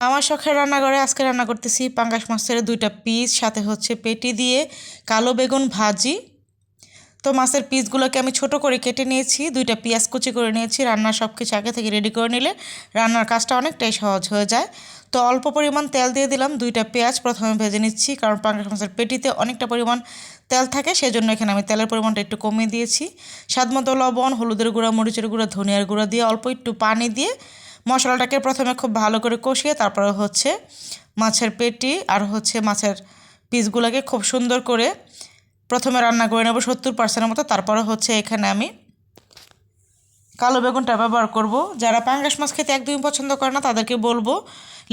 আমার শখের রান্নাঘরে আজকে রান্না করতেছি পাঙ্গাস মাছের 2টা পিস, সাথে হচ্ছে পেটি দিয়ে কালো বেগুন ভাজি। তো মাছের পিসগুলোকে আমি ছোট করে কেটে নিয়েছি, 2টা পেঁয়াজ কুচি করে নিয়েছি। রান্নার সব কিছু আগে থেকে রেডি করে নিলে রান্নার কাজটা অনেকটাই সহজ হয়ে যায়। তো অল্প পরিমাণ তেল দিয়ে দিলাম, 2টা পেঁয়াজ প্রথমে ভেজে নিচ্ছি, কারণ পাঙ্গাস মাছের পেটিতে অনেকটা পরিমাণ তেল থাকে, সেজন্য এখানে আমি তেলের পরিমাণটা একটু কমিয়ে দিয়েছি। স্বাদমতো লবণ, হলুদের গুঁড়া, মরিচের গুঁড়া, ধনিয়ার গুঁড়া দিয়ে অল্প একটু পানি দিয়ে মশলাটাকে প্রথমে খুব ভালো করে কষিয়ে তারপরে হচ্ছে মাছের পেটি আর হচ্ছে মাছের পিসগুলোকে খুব সুন্দর করে প্রথমে রান্না করে নেব 70% মতো। তারপরে হচ্ছে এখানে আমি কালো বেগুনটা ব্যবহার করব। যারা পাঙ্গাস মাছ খেতে একদমই পছন্দ করে না তাদেরকে বলবো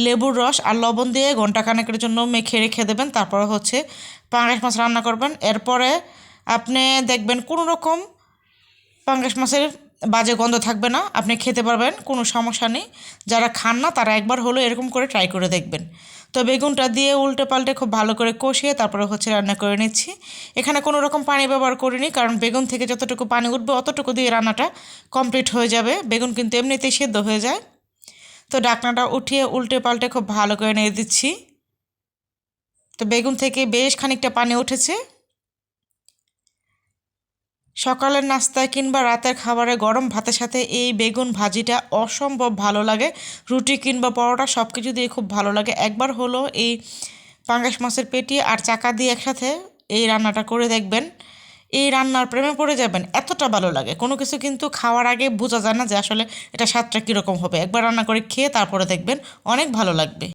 লেবুর রস আর লবণ দিয়ে ঘন্টাখানেকের জন্য মেখে রেখে দেবেন, তারপরে হচ্ছে পাঙ্গাস মাছ রান্না করবেন। এরপরে আপনি দেখবেন কোনো রকম পাঙ্গাস মাছের বাজে গন্ধ থাকবে না, আপনি খেতে পারবেন, কোনো সমস্যা নেই। যারা খান না তারা একবার হলো এরকম করে ট্রাই করে দেখবেন। তো বেগুনটা দিয়ে উল্টে পাল্টে খুব ভালো করে কষিয়ে তারপরে হচ্ছে রান্না করে নিচ্ছি। এখানে কোনো রকম পানি ব্যবহার করিনি, কারণ বেগুন থেকে যতটুকু পানি উঠবে অতটুকু দিয়ে রান্নাটা কমপ্লিট হয়ে যাবে। বেগুন কিন্তু এমনিতেই সেদ্ধ হয়ে যায়। তো ঢাকনাটা উঠিয়ে উল্টে পাল্টে খুব ভালো করে নেড়ে দিচ্ছি। তো বেগুন থেকে বেশ খানিকটা পানি উঠেছে। সকালের নাস্তায় কিংবা রাতের খাবারে গরম ভাতের সাথে এই বেগুন ভাজিটা অসম্ভব ভালো লাগে। রুটি কিংবা পরোটা সব কিছু দিয়ে খুব ভালো লাগে। একবার হলো এই পাঙ্গাস মাছের পেটি আর চাকা দিয়ে একসাথে এই রান্নাটা করে দেখবেন, এই রান্নার প্রেমে পড়ে যাবেন, এতটা ভালো লাগে। কোনো কিছু কিন্তু খাওয়ার আগে বোঝা যায় না যে আসলে এটা স্বাদটা কীরকম হবে। একবার রান্না করে খেয়ে তারপরে দেখবেন অনেক ভালো লাগবে।